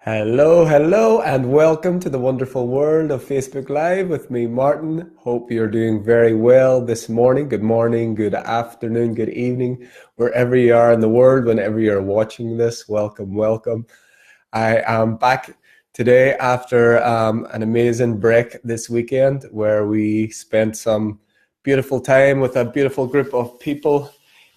Hello, hello, and welcome to the wonderful world of Facebook Live with me, Martin. Hope you're doing very well this morning. Good morning, good afternoon, good evening, wherever you are in the world, whenever you're watching this. Welcome, welcome. I am back today after an amazing break this weekend where we spent some beautiful time with a beautiful group of people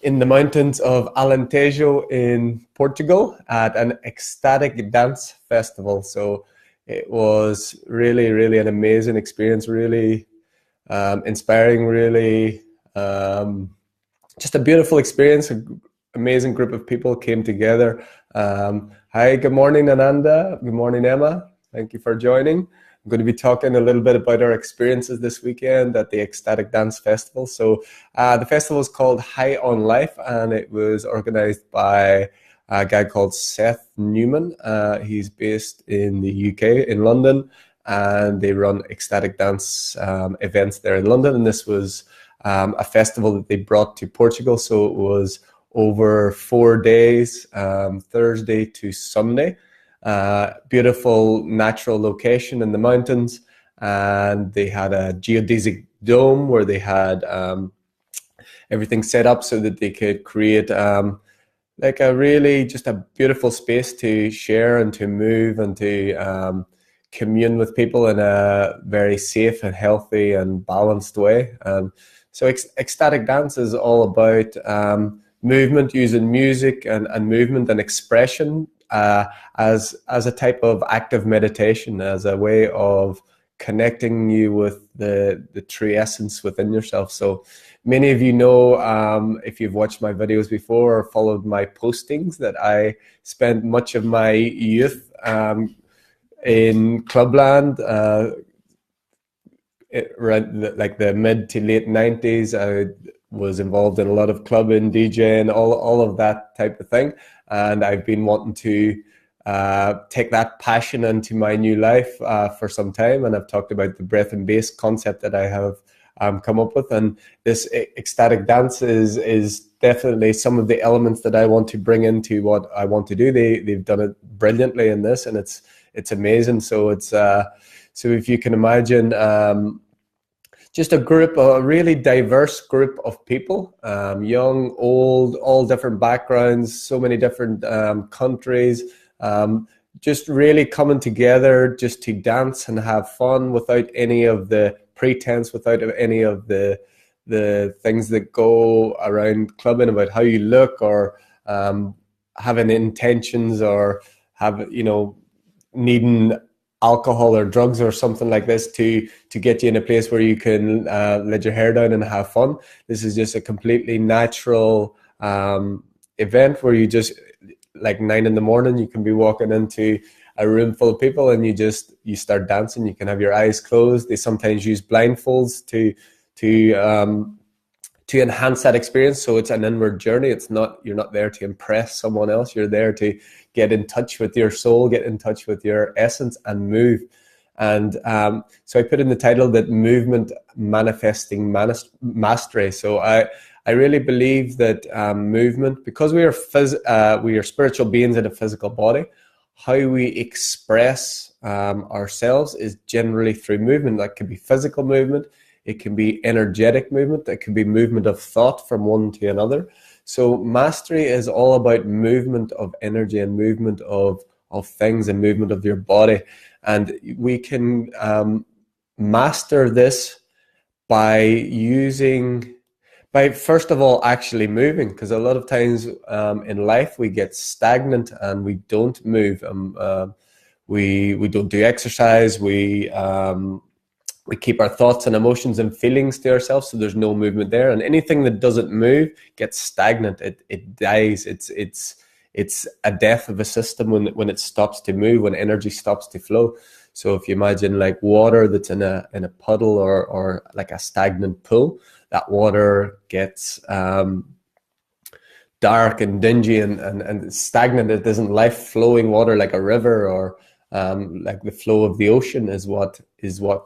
in the mountains of Alentejo in Portugal at an ecstatic dance festival. So it was really, really an amazing experience, really inspiring, really just a beautiful experience. An amazing group of people came together. Hi, good morning, Ananda. Good morning, Emma. Thank you for joining. I'm going to be talking a little bit about our experiences this weekend at the Ecstatic Dance Festival. So the festival is called High on Life, and it was organized by a guy called Seth Newman. He's based in the UK, in London, and they run ecstatic dance events there in London. And this was a festival that they brought to Portugal. So it was over 4 days, Thursday to Sunday. Beautiful natural location in the mountains, and they had a geodesic dome where they had everything set up so that they could create like a really just a beautiful space to share and to move and to commune with people in a very safe and healthy and balanced way. So ecstatic dance is all about movement, using music and movement and expression as a type of active meditation, as a way of connecting you with the true essence within yourself. So many of you know, if you've watched my videos before or followed my postings, that I spent much of my youth in clubland, like the mid to late 90s. I was involved in a lot of clubbing, DJing, all of that type of thing. And I've been wanting to take that passion into my new life for some time. And I've talked about the breath and bass concept that I have come up with. And this ecstatic dance is definitely some of the elements that I want to bring into what I want to do. They've done it brilliantly in this, and it's amazing. So so if you can imagine, just a really diverse group of people, young, old, all different backgrounds, so many different countries, just really coming together just to dance and have fun without any of the pretense, without any of the things that go around clubbing about how you look or having intentions or needing alcohol or drugs or something like this to get you in a place where you can let your hair down and have fun. This is just a completely natural event where you just, like 9 a.m, you can be walking into a room full of people and you start dancing. You can have your eyes closed. They sometimes use blindfolds to enhance that experience. So it's an inward journey. You're not there to impress someone else. You're there to get in touch with your soul, get in touch with your essence and move. And so I put in the title that movement manifesting mastery. So I really believe that movement, because we are spiritual beings in a physical body, how we express ourselves is generally through movement. That could be physical movement. It can be energetic movement. It can be movement of thought from one to another. So mastery is all about movement of energy and movement of things and movement of your body. And we can master this by first of all actually moving, because a lot of times in life we get stagnant and we don't move. We don't do exercise. We keep our thoughts and emotions and feelings to ourselves, so there's no movement there. And anything that doesn't move gets stagnant. It dies. It's a death of a system when it stops to move, when energy stops to flow. So if you imagine like water that's in a puddle or like a stagnant pool, that water gets dark and dingy and stagnant. It isn't life flowing water like a river or like the flow of the ocean is what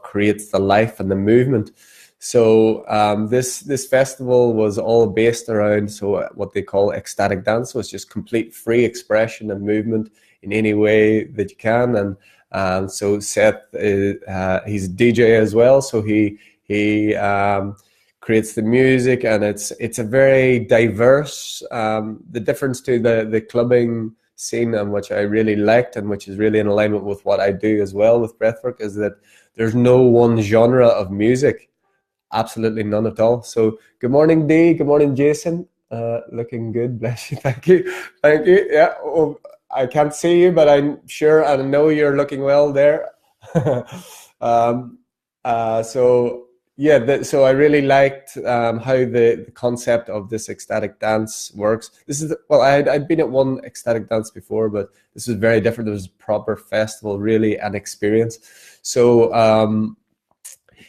creates the life and the movement. So this festival was all based around what they call ecstatic dance. So it's just complete free expression and movement in any way that you can. And so Seth he's a DJ as well, so he creates the music, and it's a very diverse. The difference to the clubbing scene, and which I really liked, and which is really in alignment with what I do as well with breathwork, is that there's no one genre of music. Absolutely none at all. So good morning, Dee. Good morning, Jason. Looking good. Bless you. Thank you. Thank you. Yeah. Oh, I can't see you, but I'm sure and I know you're looking well there. um, so yeah, so I really liked how the concept of this ecstatic dance works. This is well, I'd been at one ecstatic dance before, but this was very different. It was a proper festival, really an experience. So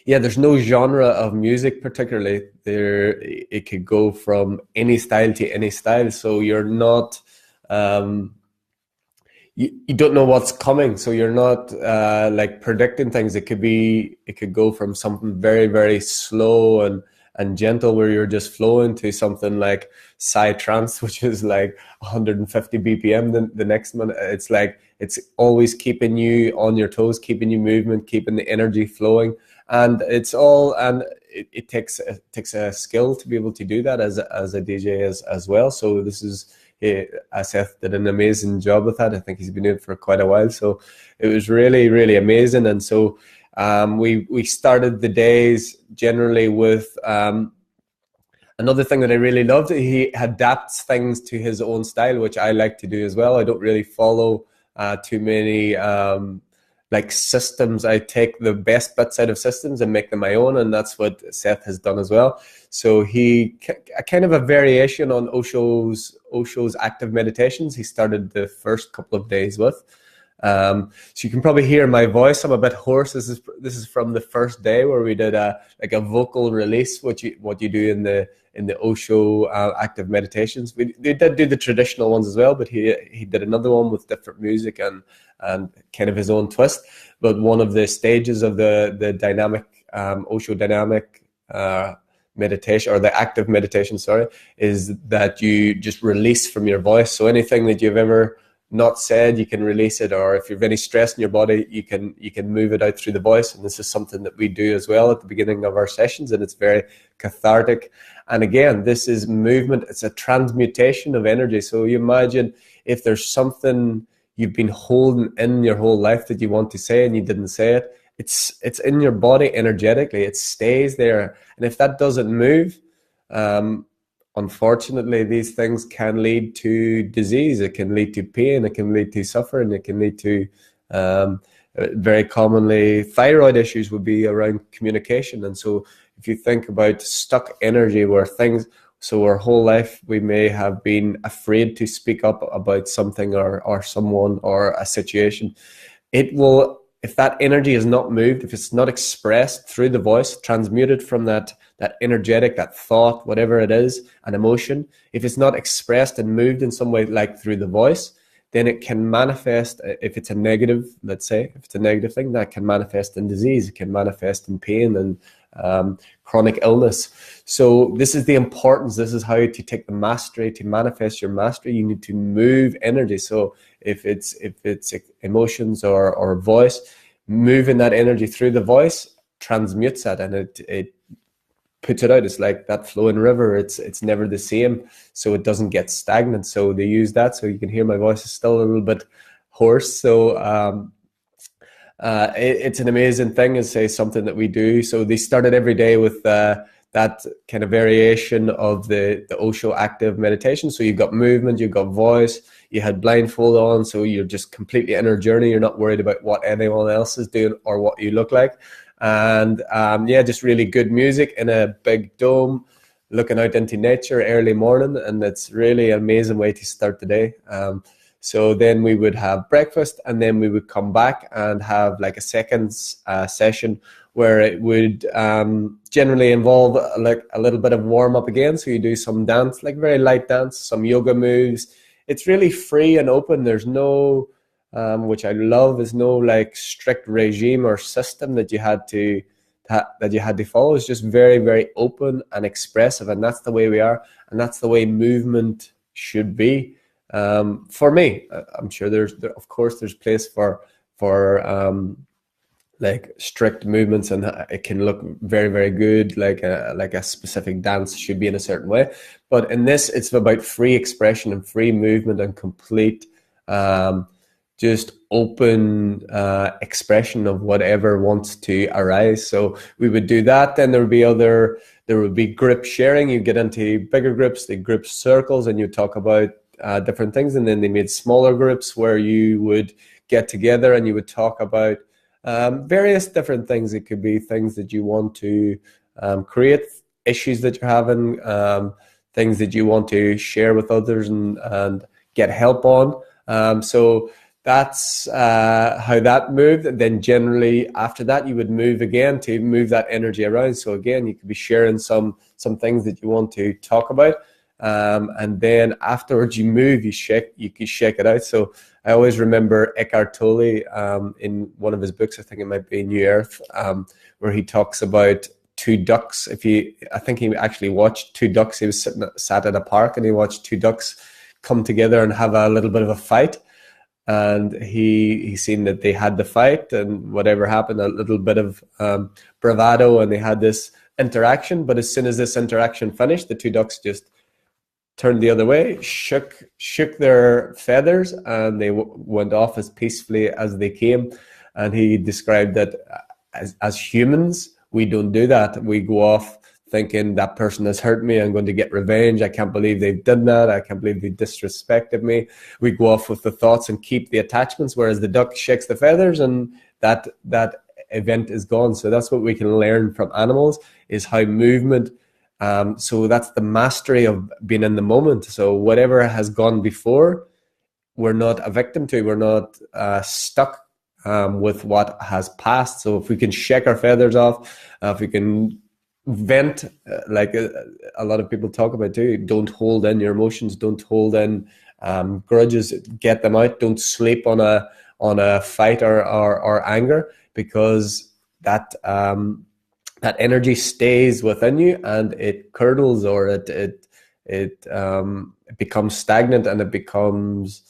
yeah, there's no genre of music particularly. It could go from any style to any style. So you're not you don't know what's coming, so you're not like predicting things. It could go from something very, very slow and gentle, where you're just flowing, to something like psy trance, which is like 150 BPM. The next minute, it's like it's always keeping you on your toes, keeping you movement, keeping the energy flowing, and it takes a skill to be able to do that as a DJ as well. So this is. Seth did an amazing job with that. I think he's been doing it for quite a while. So it was really, really amazing. And so we started the days generally with another thing that I really loved. He adapts things to his own style, which I like to do as well. I don't really follow too many like systems. I take the best bits out of systems and make them my own, and that's what Seth has done as well. So he kind of a variation on Osho's active meditations. He started the first couple of days with. So you can probably hear my voice. I'm a bit hoarse. This is from the first day where we did a vocal release, what you do in the Osho active meditations. They did do the traditional ones as well, but he did another one with different music and kind of his own twist. But one of the stages of the dynamic Osho dynamic meditation, or the active meditation, sorry, is that you just release from your voice. So anything that you've ever not said, you can release it, or if you have any stress in your body, you can move it out through the voice. And this is something that we do as well at the beginning of our sessions, and it's very cathartic. And again, this is movement. It's a transmutation of energy. So you imagine if there's something you've been holding in your whole life that you want to say and you didn't say it, it's in your body energetically. It stays there, and if that doesn't move, unfortunately, these things can lead to disease. It can lead to pain. It can lead to suffering. It can lead to very commonly thyroid issues would be around communication. And so if you think about stuck energy, where things, so our whole life we may have been afraid to speak up about something or someone or a situation, it will, if that energy is not moved, if it's not expressed through the voice, transmuted from that energetic, that thought, whatever it is, an emotion, if it's not expressed and moved in some way, like through the voice, then it can manifest. If it's a negative, let's say, if it's a negative thing, that can manifest in disease. It can manifest in pain and chronic illness. So this is the importance. This is how to take the mastery. To manifest your mastery, you need to move energy. So if it's emotions or voice, moving that energy through the voice transmutes that, and it puts it out. It's like that flowing river. It's never the same, so it doesn't get stagnant. So they use that. So you can hear my voice is still a little bit hoarse. So it's an amazing thing. It's something that we do. So they started every day with that kind of variation of the Osho active meditation. So you've got movement, you've got voice, you had blindfold on, so you're just completely in a journey. You're not worried about what anyone else is doing or what you look like. And yeah, just really good music in a big dome, looking out into nature early morning, and it's really an amazing way to start the day. So then we would have breakfast, and then we would come back and have like a second session where it would generally involve like a little bit of warm up again. So you do some dance, like very light dance, some yoga moves. It's really free and open. There's no, which I love, is no like strict regime or system that you had to follow. It's just very, very open and expressive, and that's the way we are, and that's the way movement should be. For me, I'm sure of course there's place for like strict movements, and it can look very, very good, like a specific dance should be in a certain way. But in this, it's about free expression and free movement and complete, just open expression of whatever wants to arise. So we would do that. Then there would be group sharing. You get into bigger groups, the group circles, and you talk about different things. And then they made smaller groups where you would get together and you would talk about various different things. It could be things that you want to create, issues that you're having, things that you want to share with others and get help on. So that's how that moved. And then generally after that, you would move again to move that energy around. So again, you could be sharing some things that you want to talk about. And then afterwards you move, you can shake it out. So I always remember Eckhart Tolle in one of his books, I think it might be New Earth, where he talks about two ducks. I think he actually watched two ducks. He was sat at a park and he watched two ducks come together and have a little bit of a fight. And he seen that they had the fight, and whatever happened, a little bit of bravado, and they had this interaction. But as soon as this interaction finished, the two ducks just turned the other way, shook their feathers, and they went off as peacefully as they came. And he described that as humans, we don't do that. We go off thinking that person has hurt me, I'm going to get revenge, I can't believe they've done that, I can't believe they disrespected me. We go off with the thoughts and keep the attachments, whereas the duck shakes the feathers and that event is gone. So that's what we can learn from animals, is how movement, so that's the mastery of being in the moment. So whatever has gone before, we're not a victim to, we're not stuck with what has passed. So if we can shake our feathers off, if we can vent, like a lot of people talk about too, don't hold in your emotions, don't hold in grudges, get them out. Don't sleep on a fight or anger, because that energy stays within you and it curdles, or it becomes stagnant, and it becomes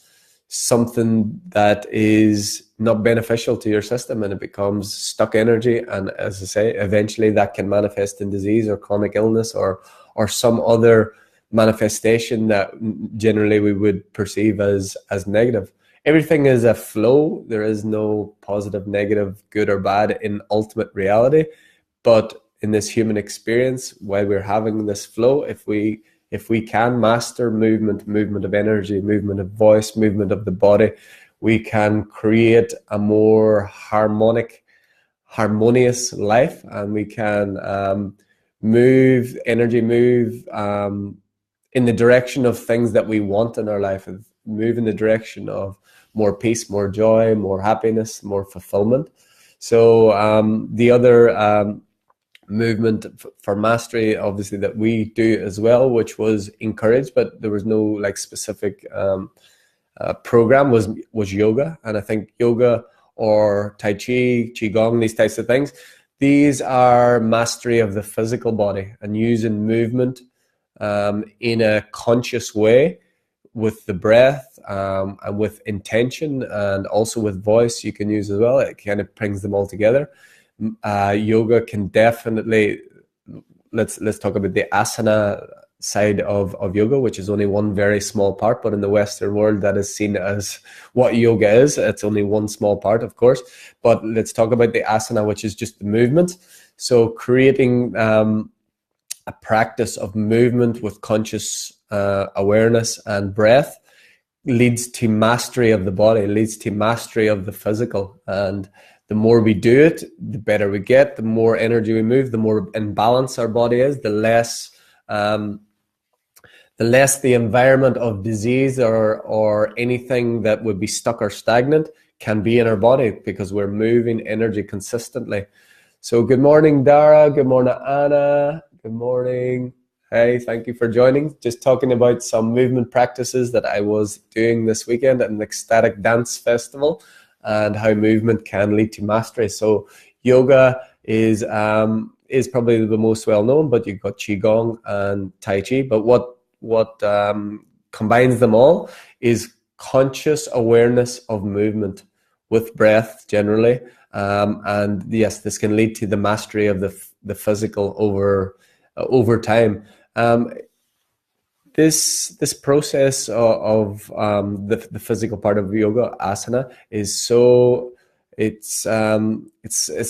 something that is not beneficial to your system, and it becomes stuck energy. And as I say, eventually that can manifest in disease or chronic illness or some other manifestation that generally we would perceive as negative. Everything is a flow. There is no positive, negative, good or bad in ultimate reality. But in this human experience, while we're having this flow, if we can master movement of energy, movement of voice, movement of the body, we can create a more harmonious life, and we can move in the direction of things that we want in our life, and move in the direction of more peace, more joy, more happiness, more fulfillment. So the other movement for mastery, obviously, that we do as well, which was encouraged, but there was no like specific program, was yoga. And I think yoga or Tai Chi, Qigong, these types of things, these are mastery of the physical body and using movement in a conscious way, with the breath and with intention, and also with voice you can use as well. It kind of brings them all together. Yoga can definitely, let's talk about the asana side of yoga, which is only one very small part, but in the Western world that is seen as what yoga is. It's only one small part, of course, but let's talk about the asana, which is just the movement. So creating a practice of movement with conscious awareness and breath leads to mastery of the body, leads to mastery of the physical. And the more we do it, the better we get, the more energy we move, the more in balance our body is, the less the environment of disease or anything that would be stuck or stagnant can be in our body, because we're moving energy consistently. So good morning, Dara. Good morning, Anna. Good morning. Hey, thank you for joining. Just talking about some movement practices that I was doing this weekend at an ecstatic dance festival, and how movement can lead to mastery. So yoga is probably the most well known, but you've got Qigong and Tai Chi. But what combines them all is conscious awareness of movement with breath generally. And yes, this can lead to the mastery of the physical over time. This process of the physical part of yoga, asana, is so it's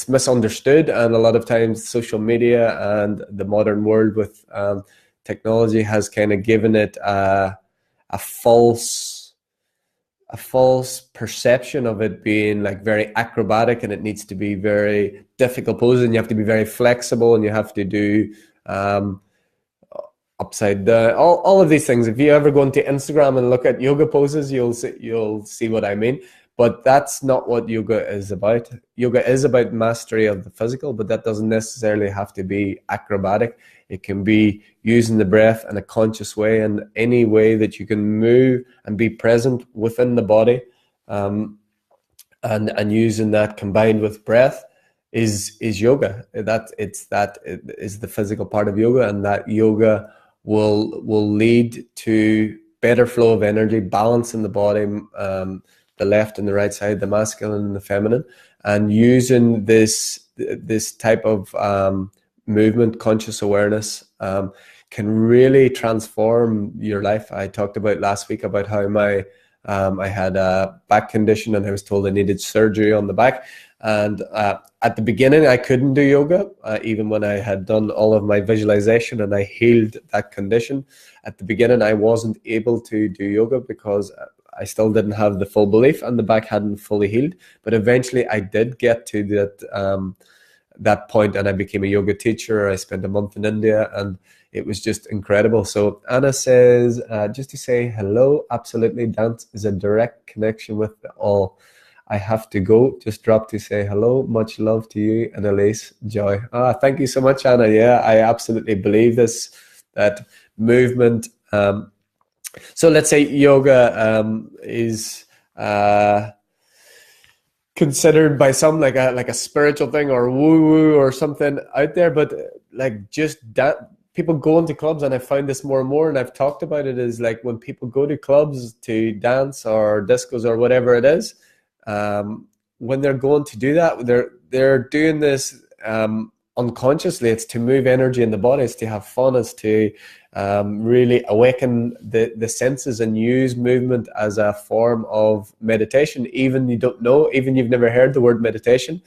misunderstood, and a lot of times social media and the modern world with technology has kind of given it a false perception of it being like very acrobatic, and it needs to be very difficult poses, and you have to be very flexible, and you have to do upside down, all of these things. If you ever go into Instagram and look at yoga poses, you'll see what I mean. But that's not what yoga is about. Yoga is about mastery of the physical, but that doesn't necessarily have to be acrobatic. It can be using the breath in a conscious way, and any way that you can move and be present within the body, and using that combined with breath is yoga. That is the physical part of yoga, and that yoga will lead to better flow of energy, balance in the body, the left and the right side, the masculine and the feminine, and using this type of movement, conscious awareness, can really transform your life. I talked about last week about how I had a back condition, and I was told I needed surgery on the back. And at the beginning, I couldn't do yoga, even when I had done all of my visualization and I healed that condition. At the beginning, I wasn't able to do yoga because I still didn't have the full belief, and the back hadn't fully healed. But eventually, I did get to that point, and I became a yoga teacher. I spent a month in India, and it was just incredible. So Anna says, just to say hello, absolutely, dance is a direct connection with all. I have to go, just drop to say hello. Much love to you and Elise, joy. Thank you so much, Anna. Yeah, I absolutely believe this, that movement. So let's say yoga is considered by some like a spiritual thing or woo-woo or something out there, but like just that people go into clubs, and I find this more and more, and I've talked about it, is like when people go to clubs to dance or discos or whatever it is, when they're going to do that, they're doing this unconsciously. It's to move energy in the body, it's to have fun, it's to really awaken the senses and use movement as a form of meditation. Even you don't know, even you've never heard the word meditation,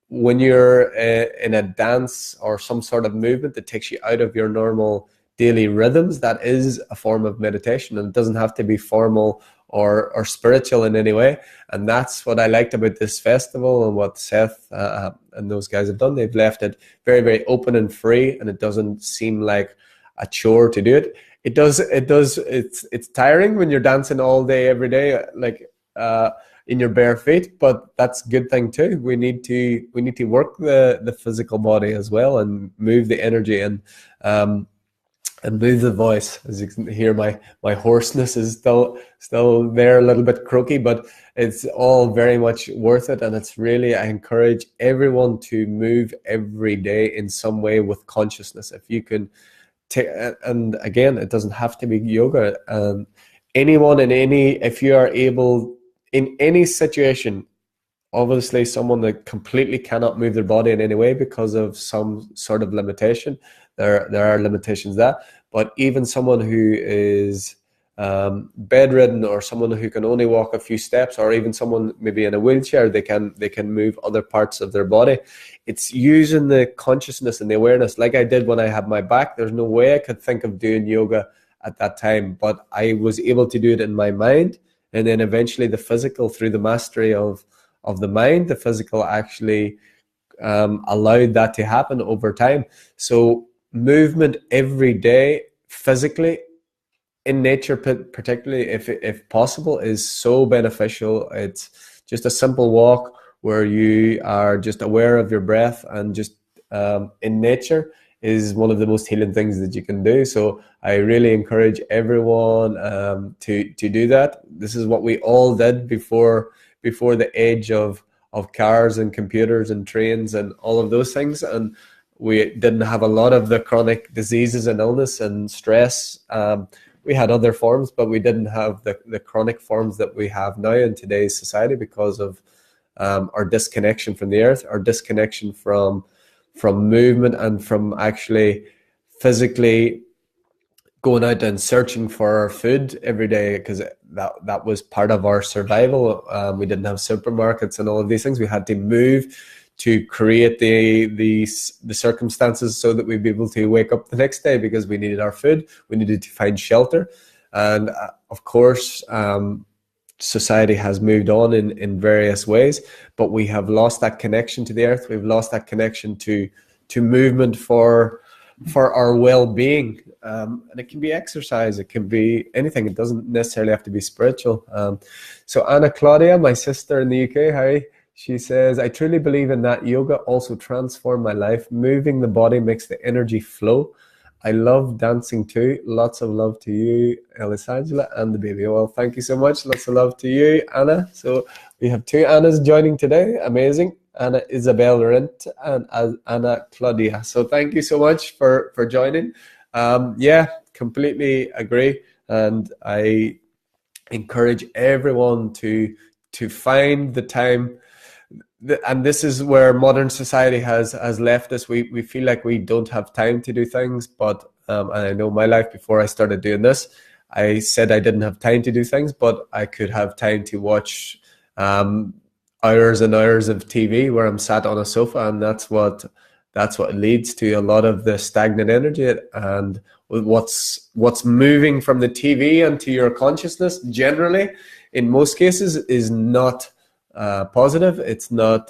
when you're in a dance or some sort of movement that takes you out of your normal daily rhythms, that is a form of meditation, and it doesn't have to be formal or spiritual in any way. And that's what I liked about this festival, and what Seth and those guys have done. They've left it very, very open and free, and it doesn't seem like a chore to do it. It's tiring when you're dancing all day, every day, like in your bare feet, but that's a good thing too. We need to work the physical body as well, and move the energy, and move the voice. As you can hear, my hoarseness is still there, a little bit croaky, but it's all very much worth it. And it's really, I encourage everyone to move every day in some way with consciousness. If you can take, and again, it doesn't have to be yoga. Anyone if you are able in any situation, obviously someone that completely cannot move their body in any way because of some sort of limitation, there are limitations there. But even someone who is bedridden, or someone who can only walk a few steps, or even someone maybe in a wheelchair, they can move other parts of their body. It's using the consciousness and the awareness, like I did when I had my back. There's no way I could think of doing yoga at that time, but I was able to do it in my mind, and then eventually the physical, through the mastery of the mind, the physical actually allowed that to happen over time. So movement every day, physically, in nature, particularly if possible, is so beneficial. It's just a simple walk where you are just aware of your breath, and just in nature is one of the most healing things that you can do. So I really encourage everyone to do that. This is what we all did before the age of cars and computers and trains and all of those things, and we didn't have a lot of the chronic diseases and illness and stress. we had other forms, but we didn't have the chronic forms that we have now in today's society because of our disconnection from the earth, our disconnection from movement, and from actually physically going out and searching for our food every day, because that was part of our survival. We didn't have supermarkets and all of these things. We had to move to create the circumstances so that we'd be able to wake up the next day, because we needed our food, we needed to find shelter. And of course, society has moved on in various ways, but we have lost that connection to the earth. We've lost that connection to movement for our well-being. And it can be exercise, it can be anything. It doesn't necessarily have to be spiritual. So Anna Claudia, my sister in the UK, hi. She says, I truly believe in that. Yoga also transformed my life. Moving the body makes the energy flow. I love dancing too. Lots of love to you, Elisangela, and the baby. Well, thank you so much. Lots of love to you, Anna. So we have two Annas joining today. Amazing. Anna Isabel Rent and Anna Claudia. So thank you so much for joining. Yeah, completely agree. And I encourage everyone to find the time. And this is where modern society has left us. We feel like we don't have time to do things, but and I know my life before I started doing this, I said I didn't have time to do things, but I could have time to watch hours and hours of TV where I'm sat on a sofa, and that's what leads to a lot of the stagnant energy. And what's moving from the TV into your consciousness generally, in most cases, is not positive. It's not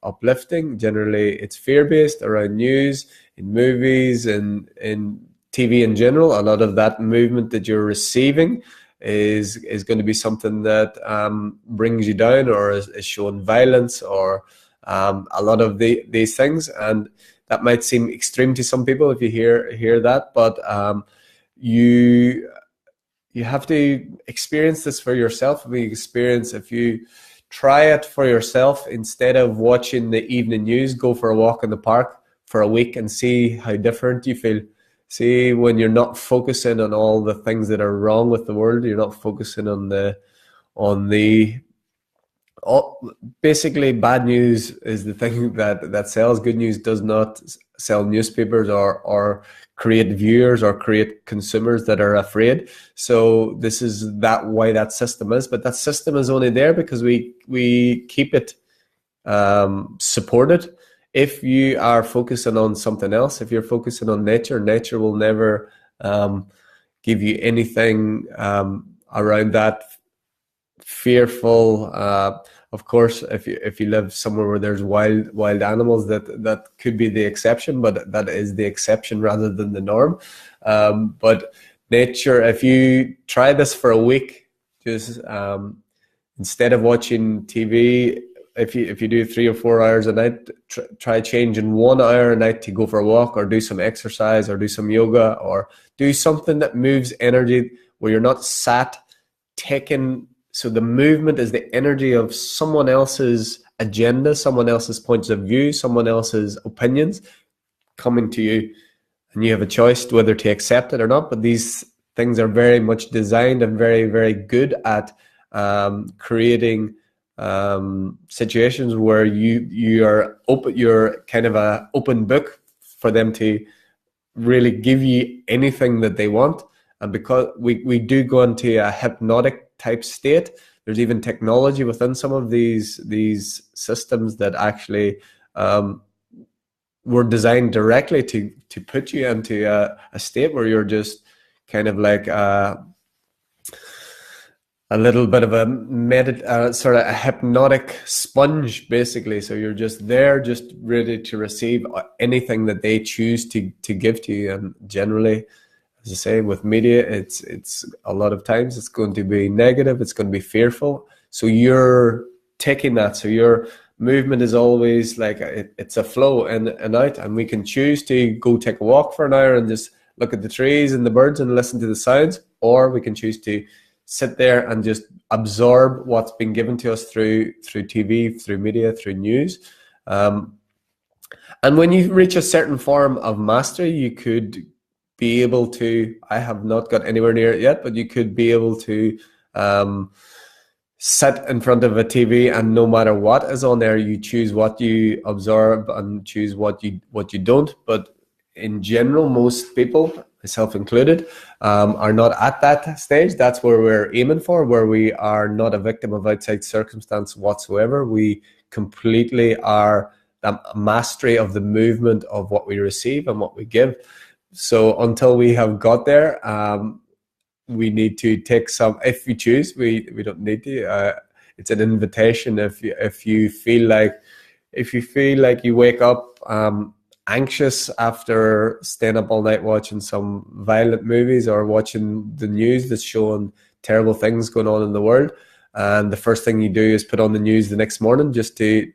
uplifting. Generally, it's fear-based around news, in movies, and in TV in general. A lot of that movement that you're receiving is going to be something that brings you down, or is showing violence, or a lot of these things. And that might seem extreme to some people if you hear that, but you have to experience this for yourself. If you try it for yourself, instead of watching the evening news, go for a walk in the park for a week and see how different you feel. See, when you're not focusing on all the things that are wrong with the world, you're not focusing on basically, bad news is the thing that sells. Good news does not sell newspapers or create viewers or create consumers that are afraid. So this is why that system is. But that system is only there because we keep it supported. If you are focusing on something else, if you're focusing on nature, nature will never give you anything around that fearful. Of course, if you live somewhere where there's wild animals, that could be the exception, but that is the exception rather than the norm. But nature, if you try this for a week, just instead of watching TV, if you do 3 or 4 hours a night, try changing 1 hour a night to go for a walk, or do some exercise, or do some yoga, or do something that moves energy, where you're not sat taking. So the movement is the energy of someone else's agenda, someone else's points of view, someone else's opinions coming to you, and you have a choice whether to accept it or not. But these things are very much designed and very, very good at creating situations where you are open. You're kind of an open book for them to really give you anything that they want. And because we do go into a hypnotic type state, there's even technology within some of these systems that actually were designed directly to put you into a state where you're just kind of like a little bit of a sort of a hypnotic sponge, basically. So you're just there, just ready to receive anything that they choose to give to you. And generally, as I say, with media, it's a lot of times it's going to be negative, it's going to be fearful. So you're taking that. So your movement is always like it's a flow in and out, and we can choose to go take a walk for an hour and just look at the trees and the birds and listen to the sounds, or we can choose to sit there and just absorb what's been given to us through TV, through media, through news. And when you reach a certain form of mastery, you could be able to, I have not got anywhere near it yet, but you could be able to sit in front of a TV, and no matter what is on there, you choose what you observe and choose what you don't. But in general, most people, myself included, are not at that stage. That's where we're aiming for, where we are not a victim of outside circumstance whatsoever. We completely are a mastery of the movement of what we receive and what we give. So until we have got there, we need to take some, if we choose, we don't need to, it's an invitation. If you feel like you wake up anxious after staying up all night watching some violent movies or watching the news that's showing terrible things going on in the world, and the first thing you do is put on the news the next morning just to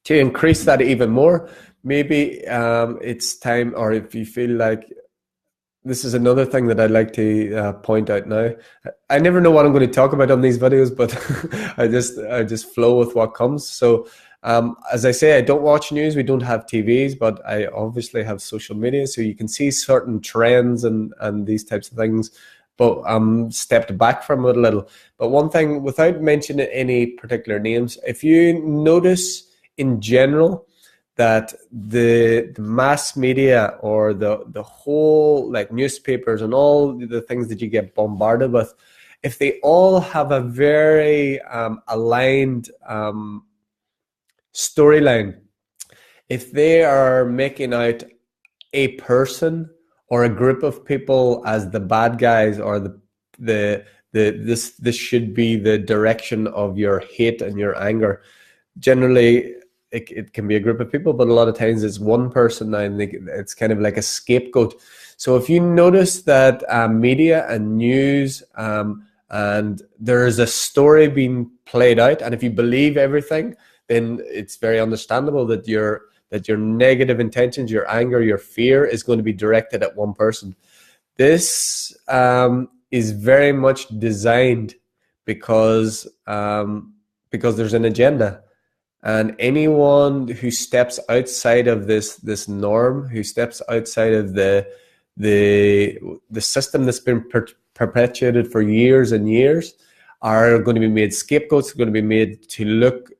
increase that even more, maybe it's time. Or if you feel like, this is another thing that I'd like to point out now. I never know what I'm going to talk about on these videos, but I just flow with what comes. So as I say, I don't watch news. We don't have TVs, but I obviously have social media, so you can see certain trends and these types of things. But stepped back from it a little. But one thing, without mentioning any particular names, if you notice in general that the mass media, or the whole, like newspapers and all the things that you get bombarded with, if they all have a very aligned storyline, if they are making out a person or a group of people as the bad guys, or this should be the direction of your hate and your anger. Generally, it can be a group of people, but a lot of times it's one person now, and it's kind of like a scapegoat. So if you notice that media and news, and there is a story being played out, and if you believe everything, then it's very understandable that your negative intentions, your anger, your fear is going to be directed at one person. This is very much designed because there's an agenda. And anyone who steps outside of this norm, who steps outside of the system that's been perpetuated for years and years, are going to be made scapegoats. Are going to be made to look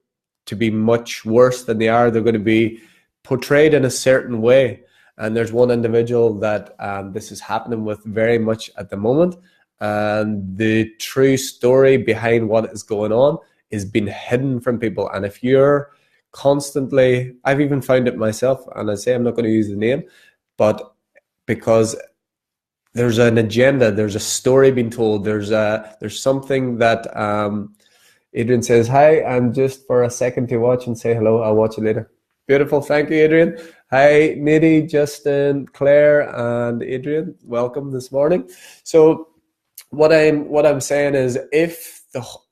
to be much worse than they are. They're going to be portrayed in a certain way. And there's one individual that this is happening with very much at the moment. And the true story behind what is going on is being hidden from people. And if you're constantly, I've even found it myself, and I say I'm not going to use the name, but because there's an agenda, there's a story being told, there's something that Adrian says, hi, I'm just for a second to watch and say hello, I'll watch you later. Beautiful, thank you, Adrian. Hi, Nidhi, Justin, Claire, and Adrian, welcome this morning. So what I'm saying is, if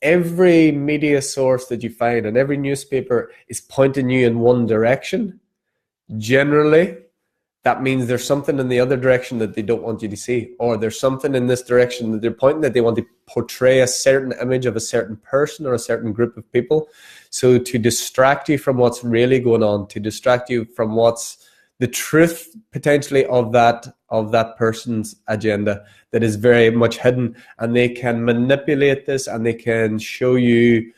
every media source that you find and every newspaper is pointing you in one direction, generally that means there's something in the other direction that they don't want you to see, or there's something in this direction that they're pointing, that they want to portray a certain image of a certain person or a certain group of people. So to distract you from what's really going on, to distract you from what's the truth potentially of that person's agenda that is very much hidden, and they can manipulate this, and they can show you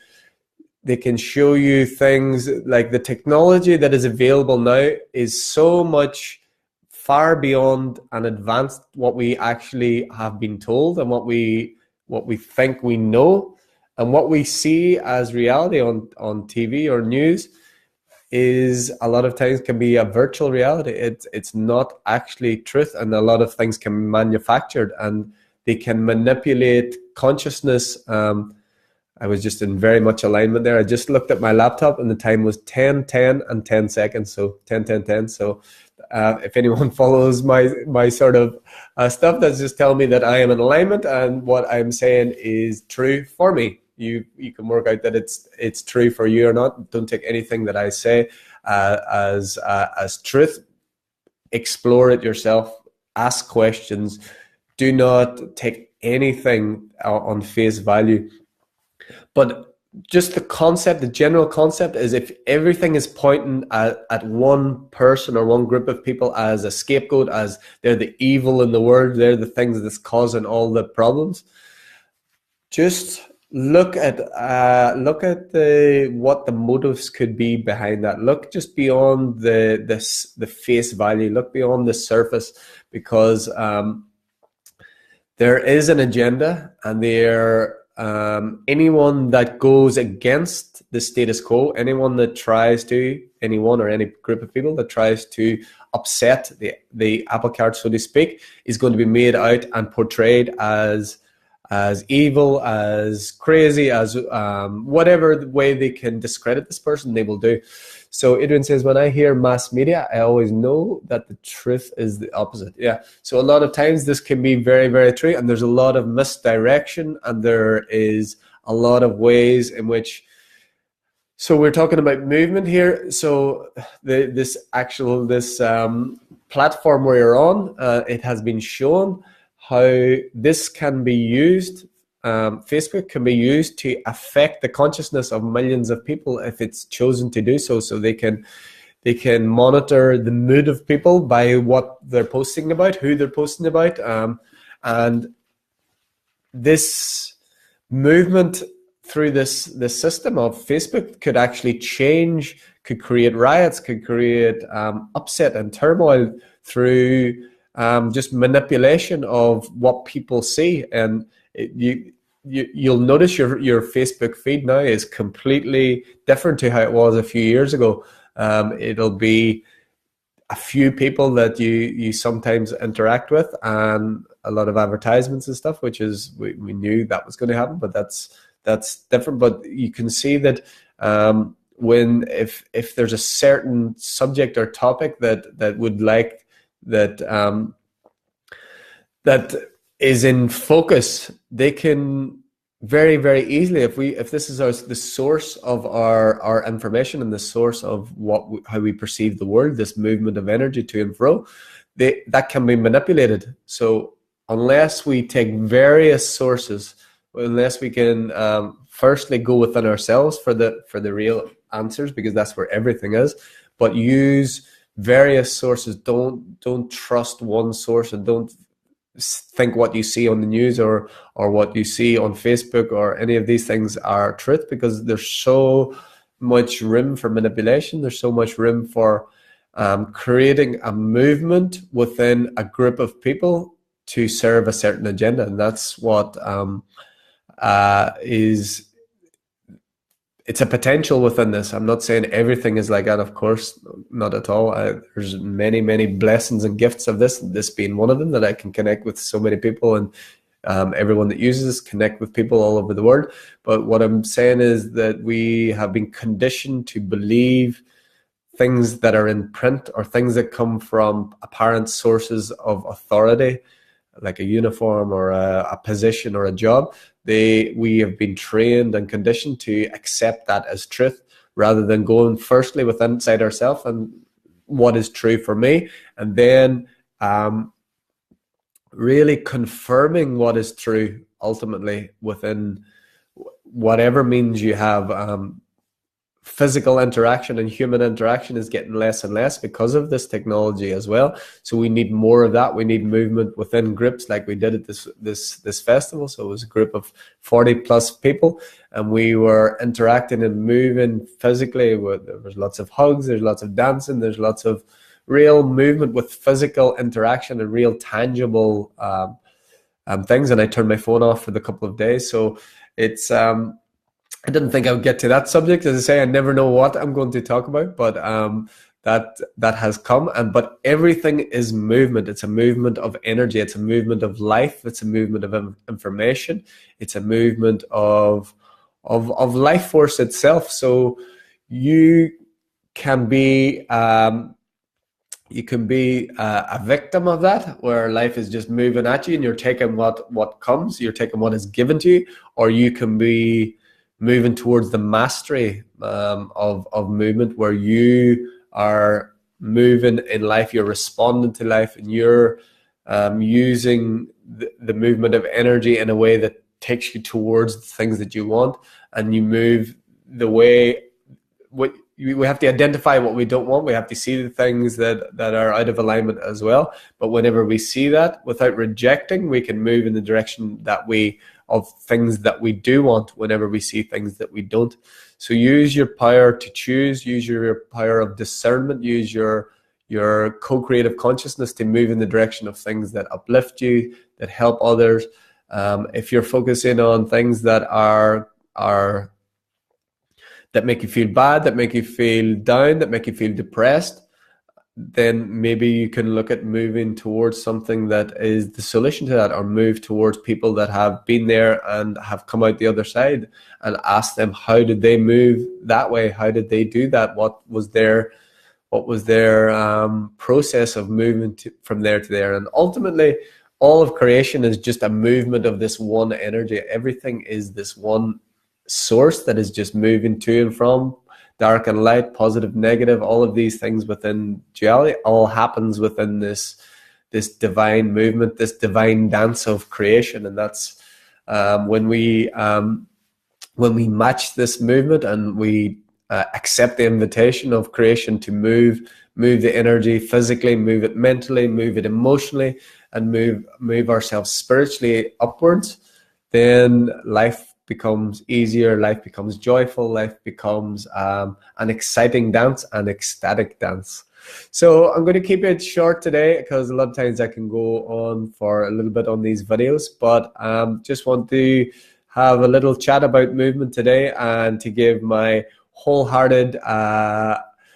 things. Like, the technology that is available now is so much far beyond and advanced what we actually have been told, and what we think we know, and what we see as reality on TV or news is a lot of times can be a virtual reality. It's not actually truth, and a lot of things can be manufactured, and they can manipulate consciousness. I was just in very much alignment there. I just looked at my laptop and the time was 10:10 and 10 seconds. So 10:10:10. So if anyone follows my sort of stuff, that's just telling me that I am in alignment and what I'm saying is true for me. You can work out that it's true for you or not. Don't take anything that I say as truth. Explore it yourself. Ask questions. Do not take anything on face value. But just the concept, the general concept is if everything is pointing at one person or one group of people as a scapegoat, as they're the evil in the world, they're the things that's causing all the problems, just look at the what the motives could be behind that. Look just beyond the face value. Look beyond the surface, because there is an agenda, and anyone that goes against the status quo, anyone or any group of people that tries to upset the apple cart, so to speak, is going to be made out and portrayed as evil, as crazy, as whatever the way they can discredit this person, they will do. So Adrian says, when I hear mass media, I always know that the truth is the opposite. Yeah. So a lot of times this can be very, very true, and there's a lot of misdirection, and there is a lot of ways in which. So we're talking about movement here. So this platform where you're on, it has been shown how this can be used. Facebook can be used to affect the consciousness of millions of people if it's chosen to do so. So they can monitor the mood of people by what they're posting about, who they're posting about, and this movement through this system of Facebook could actually could create riots, could create upset and turmoil through just manipulation of what people see. And you'll notice your Facebook feed now is completely different to how it was a few years ago. It'll be a few people that you sometimes interact with, and a lot of advertisements and stuff, which is we knew that was going to happen, but that's different. But you can see that if there's a certain subject or topic that would like that that is in focus, they can very, very easily, if this is the source of our information and the source of how we perceive the world, this movement of energy to and fro, that can be manipulated. So unless we take various sources, unless we can firstly go within ourselves for the real answers, because that's where everything is, but use various sources. Don't trust one source, and don't think what you see on the news or what you see on Facebook or any of these things are truth, because there's so much room for manipulation. There's so much room for creating a movement within a group of people to serve a certain agenda, and that's what it's a potential within this. I'm not saying everything is like that, of course, not at all. There's many, many blessings and gifts of this being one of them, that I can connect with so many people, and everyone that uses this connect with people all over the world. But what I'm saying is that we have been conditioned to believe things that are in print, or things that come from apparent sources of authority, like a uniform or a position or a job. We have been trained and conditioned to accept that as truth, rather than going firstly within inside ourselves and what is true for me, and then really confirming what is true ultimately within whatever means you have. Physical interaction and human interaction is getting less and less because of this technology as well. So we need more of that. We need movement within groups, like we did at this festival. So it was a group of 40 plus people, and we were interacting and moving physically. There was lots of hugs, there's lots of dancing, there's lots of real movement with physical interaction and real tangible things. And I turned my phone off for the couple of days. So it's I didn't think I would get to that subject. As I say, I never know what I'm going to talk about, but that has come. But everything is movement. It's a movement of energy. It's a movement of life. It's a movement of information. It's a movement of life force itself. So you can be a victim of that, where life is just moving at you and you're taking what comes. You're taking what is given to you, or you can be moving towards the mastery of movement, where you are moving in life, you're responding to life, and you're using the movement of energy in a way that takes you towards the things that you want, and you move the way. We have to identify what we don't want. We have to see the things that are out of alignment as well. But whenever we see that, without rejecting, we can move in the direction of things that we do want whenever we see things that we don't. So use your power to choose, use your power of discernment, use your co-creative consciousness to move in the direction of things that uplift you, that help others. If you're focusing on things that that make you feel bad, that make you feel down, that make you feel depressed, then maybe you can look at moving towards something that is the solution to that, or move towards people that have been there and have come out the other side, and ask them, how did they move that way? How did they do that? What was their process of moving from there to there? And ultimately, all of creation is just a movement of this one energy. Everything is this one source that is just moving to and from, dark and light, positive, negative, all of these things within duality, all happens within this divine movement, this divine dance of creation. And that's when we match this movement, and we accept the invitation of creation to move the energy physically, move it mentally, move it emotionally, and move ourselves spiritually upwards, then life becomes easier, life becomes joyful, life becomes an exciting dance, an ecstatic dance. So I'm going to keep it short today, because a lot of times I can go on for a little bit on these videos, but just want to have a little chat about movement today, and to give my wholehearted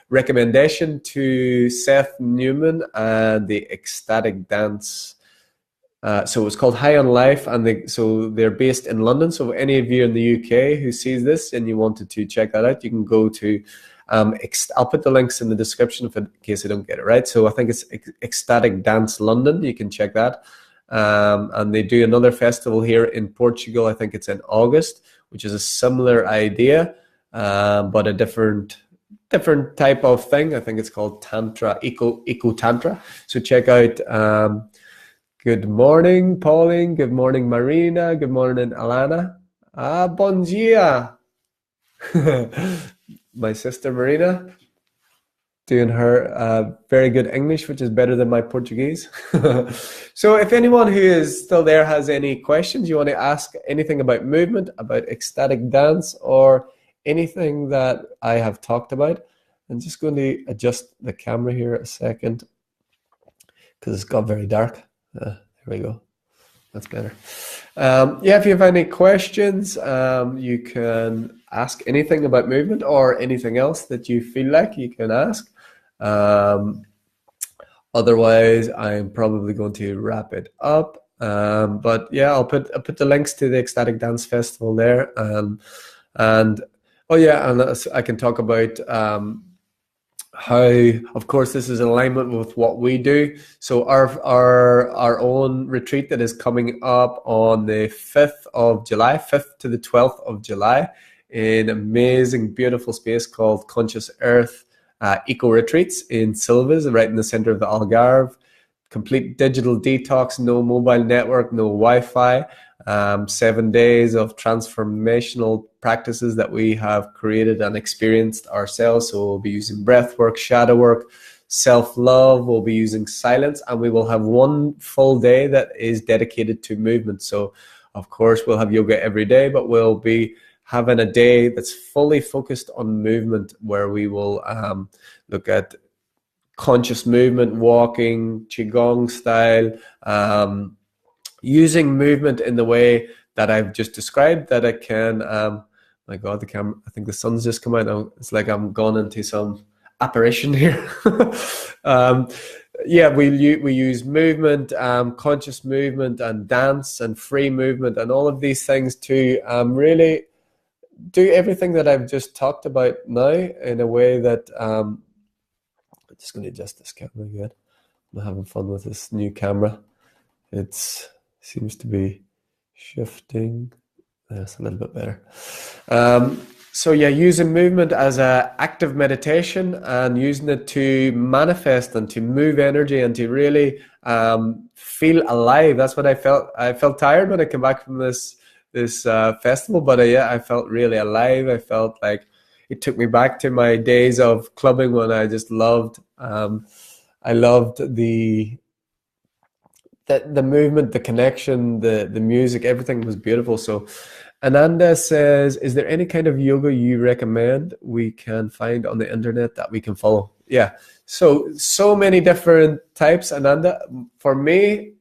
recommendation to Seth Newman and the ecstatic dance. So it's called High on Life, and so they're based in London. So any of you in the UK who sees this and you wanted to check that out, you can go to, I'll put the links in the description in case I don't get it right. So I think it's Ecstatic Dance London. You can check that. And they do another festival here in Portugal. I think it's in August, which is a similar idea, but a different type of thing. I think it's called Tantra, Eco Tantra. So check out. Good morning, Pauline. Good morning, Marina. Good morning, Alana. Bom dia. My sister Marina, doing her very good English, which is better than my Portuguese. So if anyone who is still there has any questions, you want to ask anything about movement, about ecstatic dance, or anything that I have talked about, I'm just going to adjust the camera here a second, because it's got very dark. There we go. That's better. Yeah, if you have any questions, you can ask anything about movement, or anything else that you feel like you can ask. Otherwise, I'm probably going to wrap it up. But yeah, I'll put the links to the Ecstatic Dance Festival there. And oh yeah, and I can talk about how, of course, this is in alignment with what we do. So our own retreat that is coming up on the 5th of July, 5th to the 12th of July, in an amazing, beautiful space called Conscious Earth Eco Retreats in Silves, right in the center of the Algarve. Complete digital detox, no mobile network, no Wi-Fi. 7 days of transformational practices that we have created and experienced ourselves. So we'll be using breathwork, shadow work, self-love. We'll be using silence, and we will have one full day that is dedicated to movement. So of course we'll have yoga every day, but we'll be having a day that's fully focused on movement, where we will look at conscious movement, walking, qigong style, using movement in the way that I've just described, that I can, my God, the camera, I think the sun's just come out now. It's like I'm gone into some apparition here. Yeah, we use movement, conscious movement, and dance, and free movement, and all of these things to really do everything that I've just talked about now in a way that, I'm just going to adjust this camera again. I'm having fun with this new camera. It seems to be shifting. That's a little bit better. So yeah, using movement as an active meditation, and using it to manifest and to move energy and to really feel alive. That's what I felt. I felt tired when I came back from this festival. But yeah, I felt really alive. I felt like it took me back to my days of clubbing when I just loved. I loved the movement, the connection, the music, everything was beautiful. So Ananda says, is there any kind of yoga you recommend we can find on the internet that we can follow? Yeah. So many different types, Ananda. For me,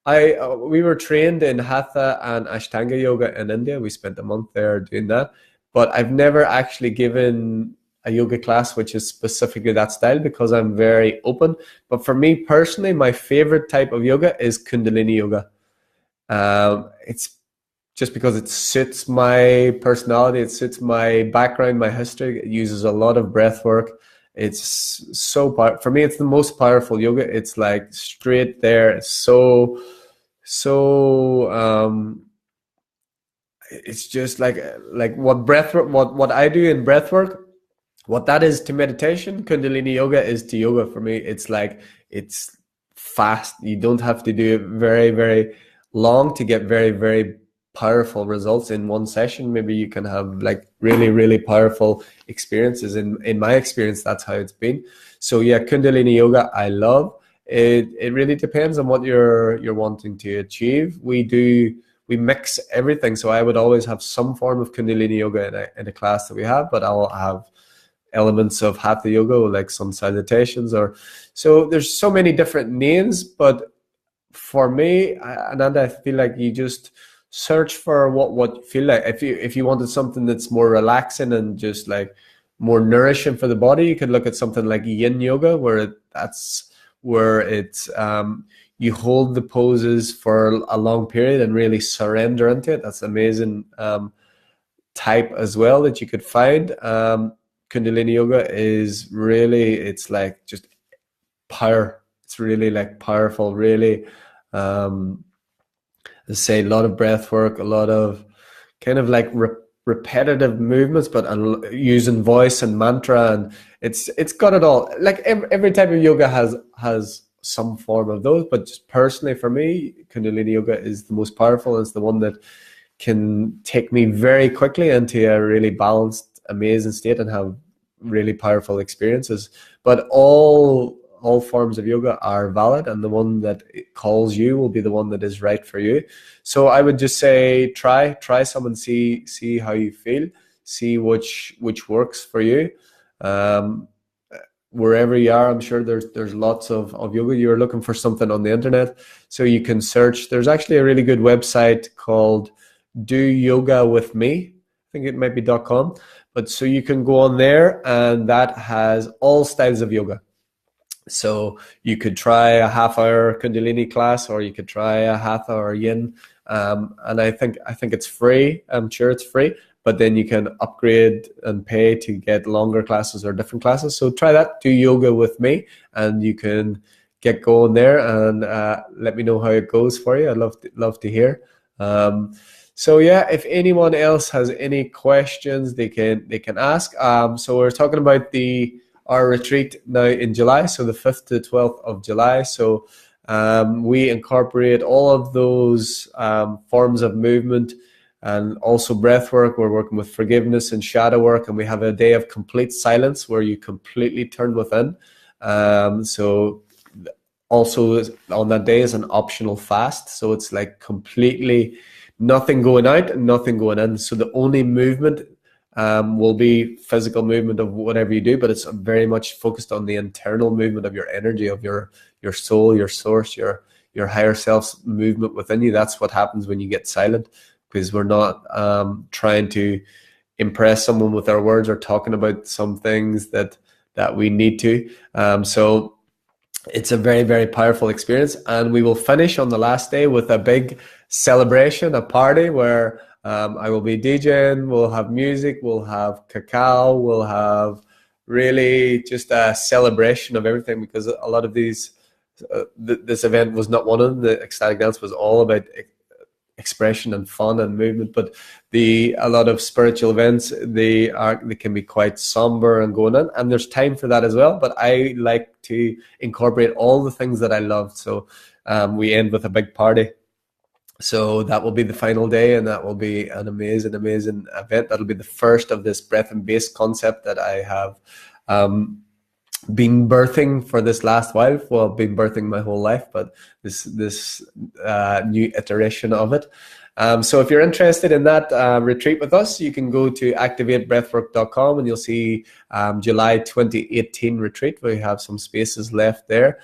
I we were trained in Hatha and Ashtanga yoga in India. We spent a month there doing that. But I've never actually given a yoga class which is specifically that style because I'm very open. But for me personally, my favorite type of yoga is Kundalini yoga. It's just because it suits my personality, it suits my background, my history. It uses a lot of breath work. It's for me, it's the most powerful yoga. It's like straight there. It's it's just like what breathwork, what I do in breathwork, what that is to meditation, Kundalini yoga is to yoga for me. It's like it's fast. You don't have to do it very, very long to get very, very powerful results in one session. Maybe you can have like really, really powerful experiences. In my experience, that's how it's been. So yeah, Kundalini yoga, I love. It really depends on what you're wanting to achieve. We mix everything. So I would always have some form of Kundalini yoga in a class that we have, but I'll have elements of Hatha yoga, like sun salutations, or so there's so many different names. But for me, Ananda, I feel like you just search for what you feel like. If you wanted something that's more relaxing and just like more nourishing for the body, you could look at something like Yin yoga, that's where it's you hold the poses for a long period and really surrender into it. That's amazing type as well that you could find. Kundalini yoga is really, it's like just power. It's really like powerful, really, let's say, a lot of breath work, a lot of kind of like repetitive movements, but using voice and mantra, and it's got it all. Like every type of yoga has some form of those, but just personally for me, Kundalini yoga is the most powerful. It's the one that can take me very quickly into a really balanced, amazing state and have really powerful experiences. But all forms of yoga are valid, and the one that calls you will be the one that is right for you. So I would just say try some and see how you feel, see which works for you. Wherever you are, I'm sure there's lots of yoga. You're looking for something on the internet, so you can search. There's actually a really good website called Do Yoga With Me. I think it might be .com. But so you can go on there, and that has all styles of yoga. So you could try a half-hour Kundalini class, or you could try a Hatha or Yin. And I think it's free. I'm sure it's free. But then you can upgrade and pay to get longer classes or different classes. So try that. Do Yoga With Me, and you can get going there, and let me know how it goes for you. I'd love to hear. So yeah, if anyone else has any questions, they can ask. So we're talking about our retreat now in July, so the 5th to 12th of July. So we incorporate all of those forms of movement, and also breath work. We're working with forgiveness and shadow work, and we have a day of complete silence where you completely turn within. So also on that day is an optional fast. So it's like completely nothing going out and nothing going in. So the only movement will be physical movement of whatever you do, but it's very much focused on the internal movement of your energy, of your soul, your source, your higher self's movement within you. That's what happens when you get silent, because we're not trying to impress someone with our words or talking about some things that we need to. So it's a very, very powerful experience, and we will finish on the last day with a big celebration, a party where I will be DJing, we'll have music, we'll have cacao, we'll have really just a celebration of everything, because a lot of these, this event was not one of them. The ecstatic dance was all about expression and fun and movement, but a lot of spiritual events, they can be quite somber and going on, and there's time for that as well. But I like to incorporate all the things that I love. So we end with a big party. So that will be the final day, and that will be an amazing, amazing event. That'll be the first of this breath and bass concept that I have been birthing for this last while. Well, been birthing my whole life, but this new iteration of it. So if you're interested in that retreat with us, you can go to activatebreathwork.com and you'll see July 2018 retreat. We have some spaces left there.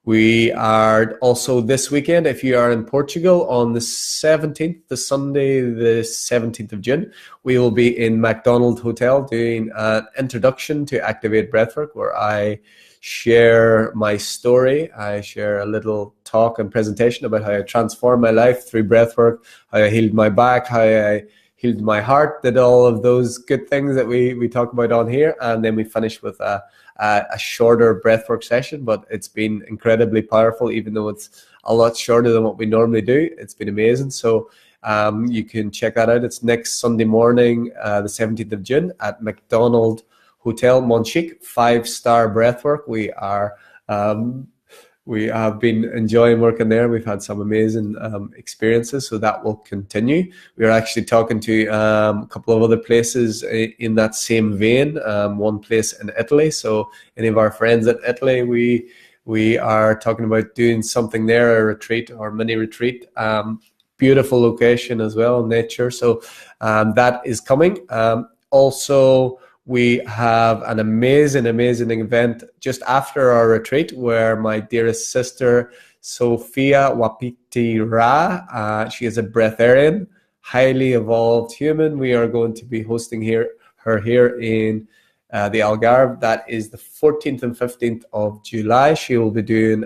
We are also this weekend, if you are in Portugal, on the 17th, the Sunday, the 17th of June, we will be in McDonald Hotel doing an introduction to Activate Breathwork, where I share my story. I share a little talk and presentation about how I transformed my life through breathwork, how I healed my back, how I healed my heart, did all of those good things that we talk about on here. And then we finish with a shorter breathwork session, but it's been incredibly powerful, even though it's a lot shorter than what we normally do. It's been amazing. So you can check that out. It's next Sunday morning, the 17th of June at McDonald Hotel Monchique, 5-star breathwork. We have been enjoying working there. We've had some amazing experiences, so that will continue. We are actually talking to a couple of other places in that same vein. One place in Italy. So any of our friends in Italy, we are talking about doing something there, a retreat or mini retreat. Beautiful location as well, nature. So that is coming. Also, we have an amazing, amazing event just after our retreat where my dearest sister, Sophia Wapiti Ra, she is a breatharian, highly evolved human. We are going to be hosting her here in the Algarve. That is the 14th and 15th of July. She will be doing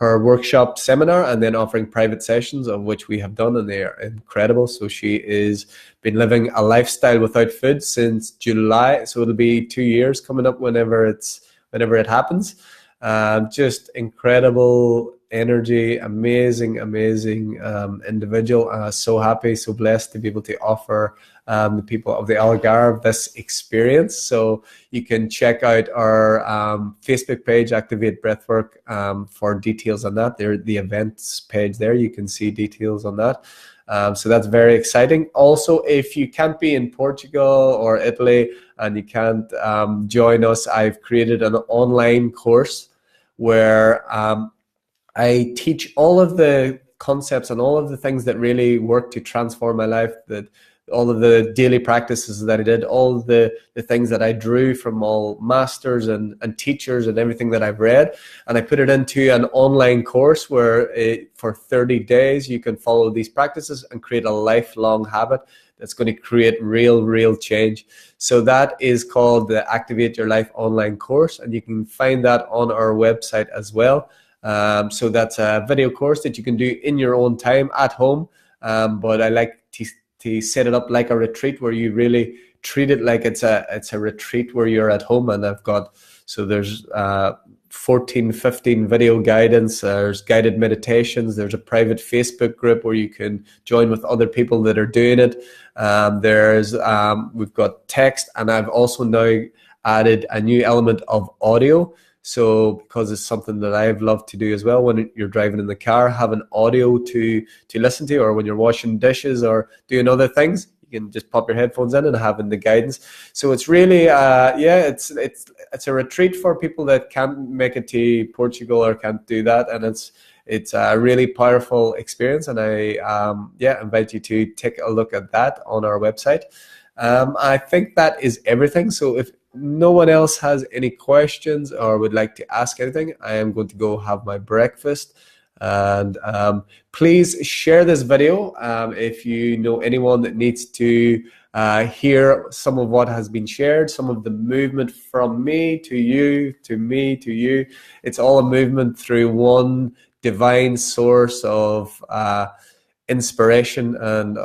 her workshop seminar and then offering private sessions, of which we have done, and they are incredible. So she is been living a lifestyle without food since July, so it'll be 2 years coming up whenever it happens. Just incredible energy, amazing individual. So happy, so blessed to be able to offer the people of the Algarve this experience. So you can check out our Facebook page, Activate Breathwork, for details on that. There, the events page there, you can see details on that. So that's very exciting. Also, if you can't be in Portugal or Italy and you can't join us, I've created an online course where I teach all of the concepts and all of the things that really work to transform my life, that all of the daily practices that I did, all the things that I drew from all masters and teachers and everything that I've read. And I put it into an online course where for 30 days, you can follow these practices and create a lifelong habit that's going to create real change. So that is called the Activate Your Life online course. And you can find that on our website as well. So that's a video course that you can do in your own time at home. But I like to set it up like a retreat where you really treat it like it's a retreat where you're at home. And there's 14, 15 video guidance, there's guided meditations, there's a private Facebook group where you can join with other people that are doing it. We've got text, and I've also now added a new element of audio. So because it's something that I've loved to do as well, when you're driving in the car, have an audio to listen to, or when you're washing dishes or doing other things, you can just pop your headphones in and having the guidance. So it's really, it's a retreat for people that can't make it to Portugal or can't do that, and it's a really powerful experience. And I invite you to take a look at that on our website. I think that is everything. So if no one else has any questions or would like to ask anything, I am going to go have my breakfast. And please share this video if you know anyone that needs to hear some of what has been shared, some of the movement from me to you, to me to you. It's all a movement through one divine source of inspiration, and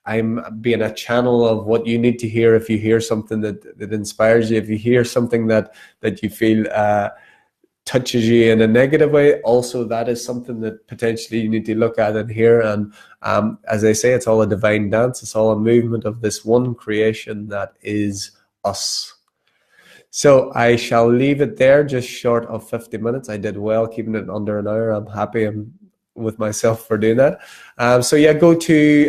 I'm being a channel of what you need to hear. If you hear something that inspires you, if you hear something that you feel touches you in a negative way, also that is something that potentially you need to look at and hear. And as I say, it's all a divine dance. It's all a movement of this one creation that is us. So I shall leave it there, just short of 50 minutes. I did well keeping it under an hour. I'm happy. with myself for doing that. So yeah, go to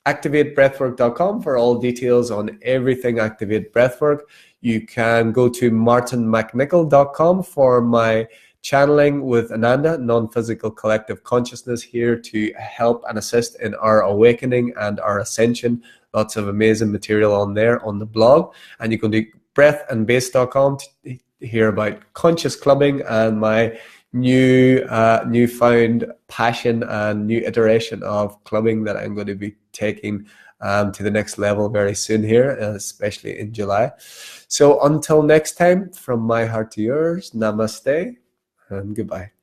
activatebreathwork.com for all details on everything Activate Breathwork. You can go to martinmcnichol.com for my channeling with Ananda, non-physical collective consciousness, here to help and assist in our awakening and our ascension. Lots of amazing material on there on the blog. And you can do breathandbase.com to hear about conscious clubbing and my newfound passion and new iteration of clubbing that I'm going to be taking to the next level very soon here, especially in July. So until next time, from my heart to yours, namaste and goodbye.